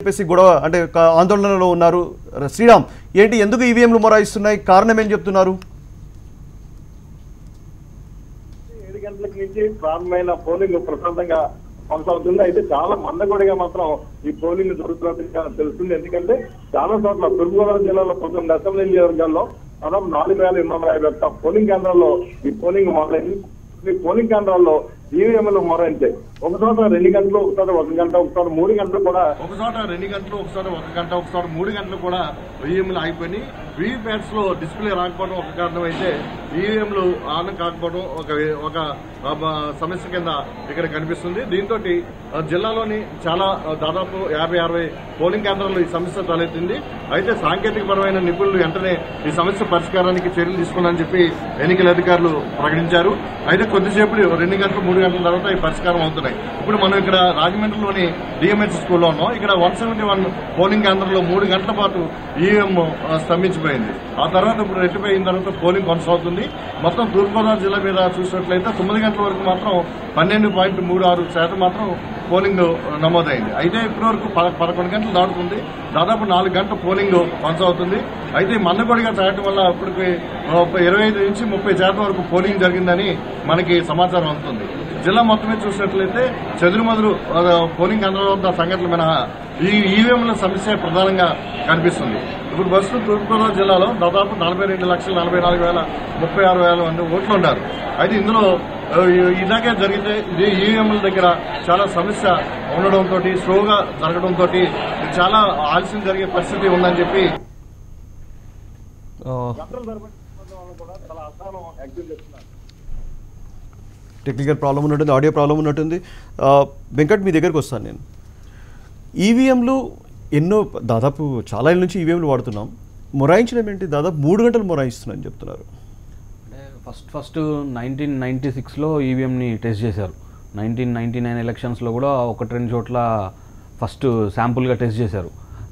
చెప్పేసి గొడవ అంటే ఆందోళనలో ఉన్నారు. శ్రీరామ్, ఏంటి ఎందుకు ఈవీఎంలు మొరాయిస్తున్నాయి, కారణం ఏం చెప్తున్నారు? 7 గంటలకు నుంచి ప్రారంభమైన పోలింగ్ ప్రశాంతంగా కొనసాగుతుంది. అయితే చాలా మందకొడిగా మాత్రం ఈ పోలింగ్ జరుగుతున్నట్టు తెలుస్తుంది. ఎందుకంటే చాలా చోట్ల తూర్పుగోదావరి జిల్లాలో 19 అసెంబ్లీ నియోజకవర్గాల్లో దాదాపు 4,851 పోలింగ్ కేంద్రాల్లో ఈ పోలింగ్ మొదలైంది. ఈ పోలింగ్ కేంద్రాల్లో ఈవీఎంలు మొరాయించాయి. ఒక చోట 2 గంటలు, ఒక చోట 1 గంట, ఒక చోట 3 గంటలు కూడా, ఒక చోట 2 గంటలు, ఒక చోట 1 గంట, ఒక చోట 3 గంటలు కూడా ఈవీఎంలు ఆగిపోయి వీవీప్యాట్స్ లో డిస్ప్లే రాకపోవడం ఒక కారణం అయితే ఈవీఎంలు ఆన్ కాకపోవడం ఒక సమస్య కింద ఇక్కడ కనిపిస్తుంది. దీంతో జిల్లాలోని చాలా దాదాపు 50-60 పోలింగ్ కేంద్రాల్లో ఈ సమస్య తలెత్తింది. అయితే సాంకేతిక పరమైన నిపుణులు వెంటనే ఈ సమస్య పరిష్కారానికి చర్యలు తీసుకున్నారని చెప్పి ఎన్నికల అధికారులు ప్రకటించారు. అయితే కొద్దిసేపు 2 గంటలు 3 గంటల తర్వాత ఈ పరిష్కారం అవుతున్నాయి. ఇప్పుడు మనం ఇక్కడ రాజమండ్రిలోని డిఎంహెచ్ స్కూల్లో ఉన్నాం. ఇక్కడ 171 పోలింగ్ కేంద్రంలో 3 గంటల పాటు ఈవీఎం స్తంభించిపోయింది. ఆ తర్వాత ఇప్పుడు రెట్టిఫై అయిన తర్వాత పోలింగ్ కొనసాగుతుంది. మొత్తం తూర్పుగోదావరి జిల్లా మీద చూసినట్లయితే 9 గంటల వరకు మాత్రం 12.36% మాత్రం పోలింగ్ నమోదైంది. అయితే ఇప్పటి వరకు 11 గంటలు దాటుతుంది. దాదాపు 4 గంటల పోలింగ్ కొనసాగుతుంది. అయితే మందకొడిగా చేయడం వల్ల ఇప్పటికి 25 నుంచి 30% వరకు పోలింగ్ జరిగిందని మనకి సమాచారం అందుతుంది. జిల్లా మొత్తం మీద చూసినట్లయితే చెదురుమదురు పోలింగ్ కేంద్రాల వద్ద సంఘటనలు మినహా ఈ ఈవీఎంల సమస్య ప్రధానంగా కనిపిస్తుంది. ఇప్పుడు ప్రస్తుతం తూర్పుగోదావరి జిల్లాలో దాదాపు 42,44,36,000 మంది ఓట్లు ఉన్నారు. అయితే ఇందులో ఇలాగే జరిగితే ఇది ఈవీఎంల దగ్గర చాలా సమస్య ఉండడంతో, స్లోగా జరగడంతో చాలా ఆలస్యం జరిగే పరిస్థితి ఉందని చెప్పి టెక్నికల్ ప్రాబ్లం ఉన్నట్టుంది, ఆడియో ప్రాబ్లం ఉన్నట్టుంది. వెంకట్, మీ దగ్గరకు వస్తాను నేను. ఈవీఎంలు దాదాపు చాలా ఏళ్ళ నుంచి ఈవీఎంలు వాడుతున్నాం. మొరాయించడం ఏంటి? దాదాపు 3 గంటలు మొరాయిస్తున్నారని చెప్తున్నారు. ఫస్ట్ 1996లో ఈవీఎంని టెస్ట్ చేశారు. 1999 ఎలక్షన్స్లో కూడా 1-2 చోట్ల ఫస్ట్ శాంపుల్గా టెస్ట్ చేశారు.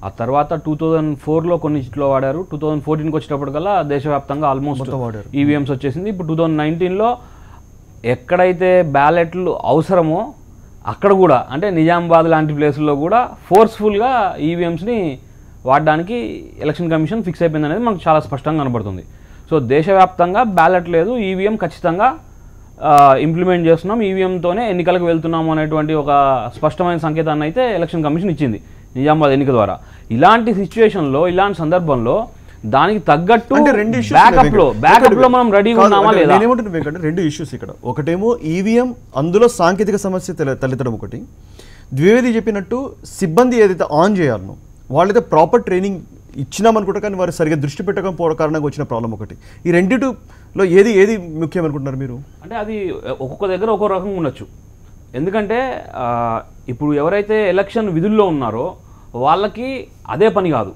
ఆ తర్వాత 2004లో కొన్ని చోట్ల వాడారు. 2014కి వచ్చేటప్పటికల్లా దేశవ్యాప్తంగా ఆల్మోస్ట్ ఈవీఎంస్ వచ్చేసింది. ఇప్పుడు 2019లో ఎక్కడైతే బ్యాలెట్లు అవసరమో అక్కడ కూడా, అంటే నిజామాబాద్ లాంటి ప్లేసుల్లో కూడా ఫోర్స్ఫుల్గా ఈవీఎంస్ని వాడడానికి ఎలక్షన్ కమిషన్ ఫిక్స్ అయిపోయింది అనేది మనకు చాలా స్పష్టంగా కనబడుతుంది. సో దేశవ్యాప్తంగా బ్యాలెట్ లేదు, ఈవీఎం ఖచ్చితంగా ఇంప్లిమెంట్ చేస్తున్నాం, ఈవీఎంతోనే ఎన్నికలకు వెళ్తున్నాము అనేటువంటి ఒక స్పష్టమైన సంకేతాన్ని అయితే ఎలక్షన్ కమిషన్ ఇచ్చింది నిజామాబాద్ ఎన్నిక ద్వారా. ఇలాంటి సిచ్యువేషన్లో, ఇలాంటి సందర్భంలో దానికి తగ్గట్టు బ్యాకప్ లో మనం రెడీగా ఉన్నామా లేదా? నేనేమంటున్నా వెంకట, 2 ఇష్యూస్ ఇక్కడ. ఒకటేమో ఈవీఎం, అందులో సాంకేతిక సమస్య తలెత్తడం ఒకటి. ద్వివేది చెప్పినట్టు సిబ్బంది ఏదైతే ఆన్ చేయాలనో వాళ్ళైతే ప్రాపర్ ట్రైనింగ్ ఇచ్చినామనుకుంటా, కానీ వారు సరిగ్గా దృష్టి పెట్టకపోవడం కారణంగా వచ్చిన ప్రాబ్లం ఒకటి. ఈ రెండిటిలో ఏది ముఖ్యం అనుకుంటున్నారు మీరు? అంటే అది ఒక్కొక్క దగ్గర ఒక్కో రకంగా ఉండొచ్చు. ఎందుకంటే ఇప్పుడు ఎవరైతే ఎలక్షన్ విధుల్లో ఉన్నారో వాళ్ళకి అదే పని కాదు.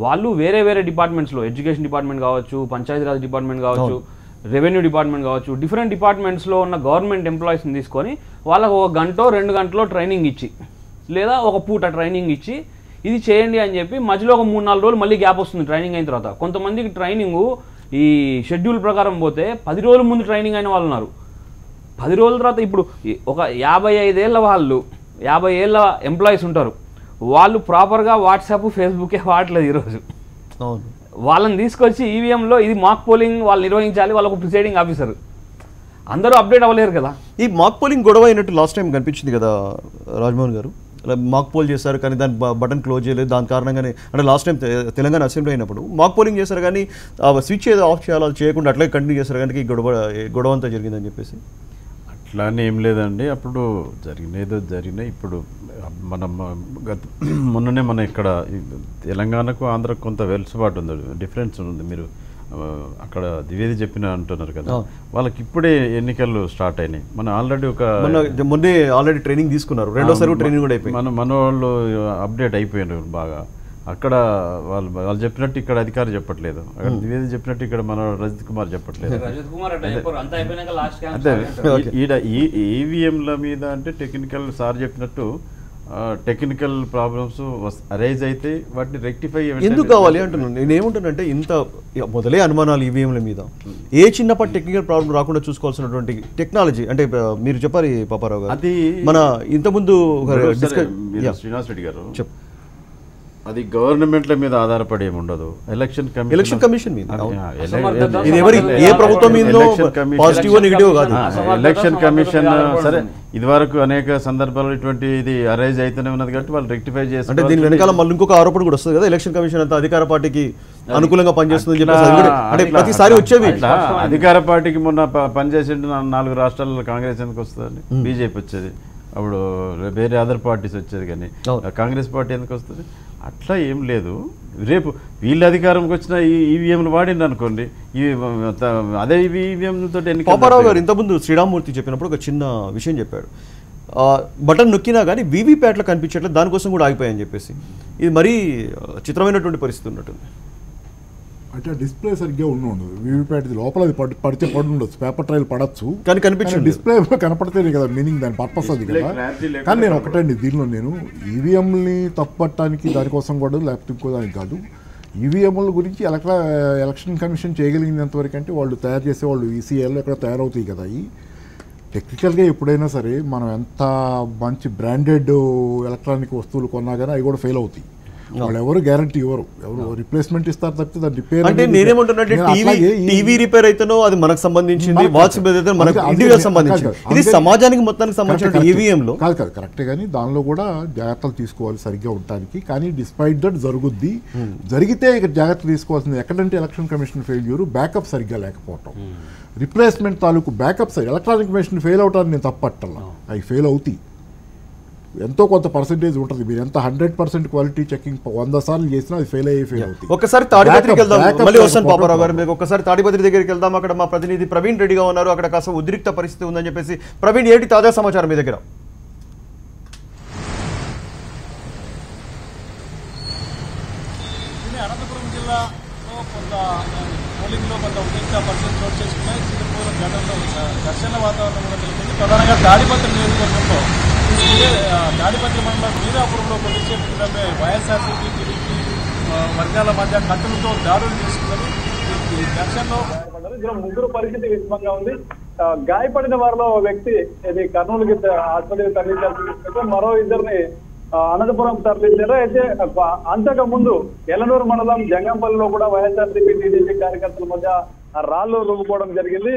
వాళ్ళు వేరే వేరే డిపార్ట్మెంట్స్లో, ఎడ్యుకేషన్ డిపార్ట్మెంట్ కావచ్చు, పంచాయతీరాజ్ డిపార్ట్మెంట్ కావచ్చు, రెవెన్యూ డిపార్ట్మెంట్ కావచ్చు, డిఫరెంట్ డిపార్ట్మెంట్స్లో ఉన్న గవర్నమెంట్ ఎంప్లాయీస్ని తీసుకొని వాళ్ళకు 1 గంట 2 గంటలో ట్రైనింగ్ ఇచ్చి, లేదా ఒక పూట ట్రైనింగ్ ఇచ్చి ఇది చేయండి అని చెప్పి మధ్యలో ఒక 3-4 రోజులు మళ్ళీ గ్యాప్ వస్తుంది ట్రైనింగ్ అయిన తర్వాత. కొంతమందికి ట్రైనింగు ఈ షెడ్యూల్ ప్రకారం పోతే 10 రోజుల ముందు ట్రైనింగ్ అయిన వాళ్ళు ఉన్నారు. 10 రోజుల తర్వాత ఇప్పుడు ఒక 55 ఏళ్ళ వాళ్ళు, 50 ఏళ్ళ ఎంప్లాయీస్ ఉంటారు. వాళ్ళు ప్రాపర్గా వాట్సాప్, ఫేస్బుకే వాడలేదు ఈరోజు. వాళ్ళని తీసుకొచ్చి ఈవీఎంలో ఇది మాక్ పోలింగ్ వాళ్ళు నిర్వహించాలి, వాళ్ళకు ప్రిసైడింగ్ ఆఫీసర్, అందరూ అప్డేట్ అవ్వలేరు కదా. ఈ మాక్ పోలింగ్ గొడవ అయినట్టు లాస్ట్ టైం కనిపించింది కదా రాజ్మోహన్ గారు. మాక్ పోల్ చేశారు కానీ దాని బటన్ క్లోజ్ చేయలేదు. దాని కారణంగానే, అంటే లాస్ట్ టైం తెలంగాణ అసెంబ్లీ అయినప్పుడు మాక్ పోలింగ్ చేశారు కానీ స్విచ్ ఏదో ఆఫ్ చేయాలో చేయకుండా అట్లే కంటిన్యూ చేశారు కానీ గొడవ అంతా జరిగిందని చెప్పేసి. అట్లానే ఏం లేదండి, అప్పుడు జరిగినాయి. ఇప్పుడు మనం మొన్ననే మన ఇక్కడ తెలంగాణకు ఆంధ్రకు కొంత వెలుసుబాటు ఉంది, డిఫరెన్స్ ఉంది. మీరు అక్కడ ద్వివేది చెప్పిన అంటున్నారు కదా, వాళ్ళకి ఇప్పుడే ఎన్నికలు స్టార్ట్ అయినాయి. మనం ఆల్రెడీ మొన్నే ఆల్రెడీ ట్రైనింగ్ తీసుకున్నారు, రెండోసారి ట్రైనింగ్ కూడా అయిపోయింది. మన వాళ్ళు అప్డేట్ అయిపోయినారు బాగా. అక్కడ వాళ్ళు చెప్పినట్టు ఇక్కడ అధికారి చెప్పట్లేదు, అక్కడ ద్వివేది చెప్పినట్టు ఇక్కడ మన రజిత్ కుమార్ చెప్పట్లేదు. అంటే ఈడ ఈవీఎంల మీద అంటే టెక్నికల్ సార్ చెప్పినట్టు టెక్నికల్ ప్రాబ్లమ్స్ అరైజ్ అయితే వాటిని రెక్టిఫై ఎందుకు కావాలి అంటున్నాను. నేనేమంటానంటే ఇంత మొదలే అనుమానాలు ఈవీఎంల మీద, ఏ చిన్నపాటి టెక్నికల్ ప్రాబ్లం రాకుండా చూసుకోవాల్సినటువంటి టెక్నాలజీ అంటే మీరు చెప్పాలి పాపారావు గారు. అది మన ఇంతకుముందు శ్రీనివాస్ రెడ్డి గారు అది గవర్నమెంట్ల మీద ఆధారపడి ఏమి ఉండదు. ఎలక్షన్ కమిషన్ మీద ఇది ఎవరి ఏ ప్రభుత్వం మీదో పాజిటివ్ నెగిటివ్ కాదు. ఎలక్షన్ కమిషన్ సరే ఇది వరకు అనేక సందర్భాల్లో ఇటువంటి ఇది అరైజ్ అయితేనే ఉన్నది కాబట్టి వాళ్ళు రెక్టిఫై చేసి అంటే దీని వెనకాల మళ్ళీ ఇంకొక ఆరోపణ కూడా వస్తుంది కదా, ఎలక్షన్ కమిషన్ అంతా అధికార పార్టీకి అనుకూలంగా పనిచేస్తుందని చెప్పేసి అంటే ప్రతిసారి వచ్చేవి. అధికార పార్టీకి మొన్న పనిచేసిండు 4 రాష్ట్రాల్లో కాంగ్రెస్ ఎందుకు వస్తుంది, బీజేపీ వచ్చేది, అప్పుడు వేరే అదర్ పార్టీస్ వచ్చేది, కానీ కాంగ్రెస్ పార్టీ ఎందుకు వస్తుంది? అట్లా ఏం లేదు. రేపు వీళ్ళ అధికారంకి వచ్చిన ఈ ఈవీఎంలు వాడింది అనుకోండి, అదే ఈవీఎం తోటి పాపారావు గారు ఇంతకుముందు శ్రీరామ్మూర్తి చెప్పినప్పుడు ఒక చిన్న విషయం చెప్పాడు, బటన్ నొక్కినా కానీ వీవీప్యాట్లో కనిపించట్లేదు, దానికోసం కూడా ఆగిపోయాయని చెప్పేసి. ఇది మరీ చిత్రమైనటువంటి పరిస్థితి ఉన్నట్టుంది. అంటే డిస్ప్లే సరిగ్గా ఉండదు, వీవీప్యాట్ లోపల అది పడితే పడి ఉండొచ్చు, పేపర్ ట్రైల్ పడచ్చు, కానీ కనిపించండి డిస్ప్లే కనపడితేనే కదా మీనింగ్, దాని పర్పస్ అది కదా. కానీ నేను ఒకటండి దీనిలో నేను ఈవీఎంని తప్పట్టడానికి దానికోసం కూడా లేకపోతే ఇంకో దానికి కాదు, ఈవీఎంల గురించి ఎలక్షన్ కమిషన్ చేయగలిగినంతవరకు అంటే వాళ్ళు తయారు చేసే వాళ్ళు ఈసీఐలో ఎక్కడ తయారవుతాయి కదా. ఈ టెక్నికల్గా ఎప్పుడైనా సరే మనం ఎంత మంచి బ్రాండెడ్ ఎలక్ట్రానిక్ వస్తువులు కొన్నా కానీ అవి కూడా ఫెయిల్ అవుతాయి. వాళ్ళు ఎవరు గ్యారంటీ ఎవరు రిప్లేస్మెంట్ ఇస్తారు తప్పితే దాని రిపేర్. అంటే నేనేమంటున్నట్టు టీవీ రిపేర్ అయితేనో అది మనకు సంబంధించింది, వాచ్ అయితే మనకు ఇండివిజువల్ సంబంధించింది, ఇది సమాజానికి మొత్తానికి సంబంధించిన ఈవీఎంలో కాదు కరెక్టే. కానీ దానిలో కూడా జాగ్రత్తలు తీసుకోవాలి సరిగ్గా ఉండటానికి. కానీ డిస్పైట్ దట్ జరుగుద్ది, జరిగితే ఇక్కడ జాగ్రత్తలు తీసుకోవాల్సింది ఎక్కడంటే ఎలక్షన్ కమిషన్ ఫెయిల్యూర్, బ్యాకప్ సరిగ్గా లేకపోవటం, రిప్లేస్మెంట్ తాలూకు బ్యాకప్ ఎలక్ట్రానిక్ కమిషన్ ఫెయిల్ అవటాన్ని నేను తప్పట్టల్లా, అవి ఫెయిల్ అవుతాయి, ఎంతో కొంత పర్సెంటేజ్ ఉంటుంది. మీరు ఎంత 100% క్వాలిటీ చెకింగ్ 100 సార్లు చేసినా అది ఫెయిల్ అవుతుంది. ఒకసారి తాడిపత్రికి వెళ్దాం, మళ్ళీ వస్తాను పాపారావు గారు, మీకు ఒకసారి తాడిపత్రి దగ్గరికి వెళ్దాం. అక్కడ మా ప్రతినిధి ప్రవీణ్ రెడ్డిగా ఉన్నారు, అక్కడ కాస్త ఉద్రిక్త పరిస్థితి ఉందని చెప్పేసి. ప్రవీణ్, ఏంటి తాజా సమాచారం మీ దగ్గర? అనంతపురం జిల్లాలో కొంత పోలింగ్లో కొంత ఉద్రిక్త పరిస్థితులు చోటు చేసుకున్నాయి. చిరుపూర్ ఘటనలో ఘర్షణ వాతావరణం కూడా తెలిపింది. ప్రధానంగా తాడిపత్రి నియోజకవర్గంలో తాడిపత్రి మండలం వీరాపురంలో కొద్దిసేపు క్రితమే వైఎస్ఆర్సీపీ టీడీపీ వర్గాల మధ్య కత్తులతో దాడులు చేసుకున్నది. ఈ ఘర్షణలో ముగ్గురు పరిస్థితి విషమంగా ఉంది. గాయపడిన వారిలో వ్యక్తి ఇది కర్నూలుకి ఆసుపత్రికి తరలించాల్సి, మరో ఇద్దరిని అనంతపురం తరలించారు. అయితే అంతకు ముందు ఎలనూరు మండలం జంగంపల్లిలో కూడా వైఎస్ఆర్సీపీ టీడీపీ కార్యకర్తల మధ్య రాళ్లు రువ్వుకోవడం జరిగింది.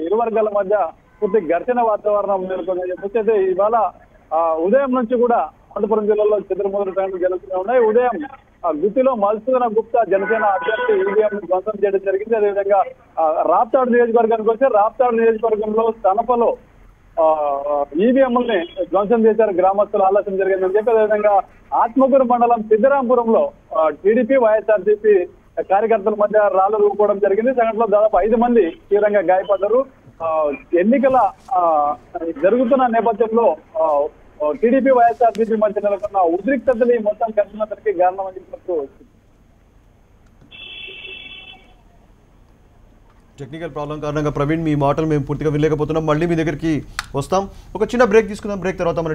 ఇరు వర్గాల మధ్య పూర్తి ఘర్షణ వాతావరణం నెలకొందని చెప్పొచ్చు. అయితే ఇవాళ ఉదయం నుంచి కూడా అనంతపురం జిల్లాలో చెదురుమదురు సంఘటనలు జరుగుతూనే ఉన్నాయి. ఉదయం గుత్తిలో మధుసూదన గుప్తా జనసేన అభ్యర్థి ఈవీఎం ధ్వంసం చేయడం జరిగింది. అదేవిధంగా రాప్తాడు నియోజకవర్గానికి వస్తే రాప్తాడు నియోజకవర్గంలో తనపలో ఈవీఎంలని ధ్వంసం చేశారు గ్రామస్తులు, ఆలస్యం జరిగిందని చెప్పి. అదేవిధంగా ఆత్మకూరు మండలం సిద్ధరాంపురంలో టీడీపీ వైఎస్ఆర్సీపీ కార్యకర్తల మధ్య రాళ్లు రూపుకోవడం జరిగింది. సంఘటనలో దాదాపు 5 మంది తీవ్రంగా గాయపడ్డారు. ఎన్నికల జరుగుతున్న నేపథ్యంలో టీడీపీ వైఎస్ఆర్సీపీ మధ్య నెలకొన్న ఉద్రిక్తతలు ఈ మొత్తం ఘర్షణకి కారణమని చెప్పచ్చు. టెక్నికల్ ప్రాబ్లం కారణంగా ప్రవీణ్ మీ మాటలు మేము పూర్తిగా వినలేకపోతున్నాం. మళ్ళీ మీ దగ్గరికి వస్తాం. ఒక చిన్న బ్రేక్ తీసుకుందాం. బ్రేక్ తర్వాత మన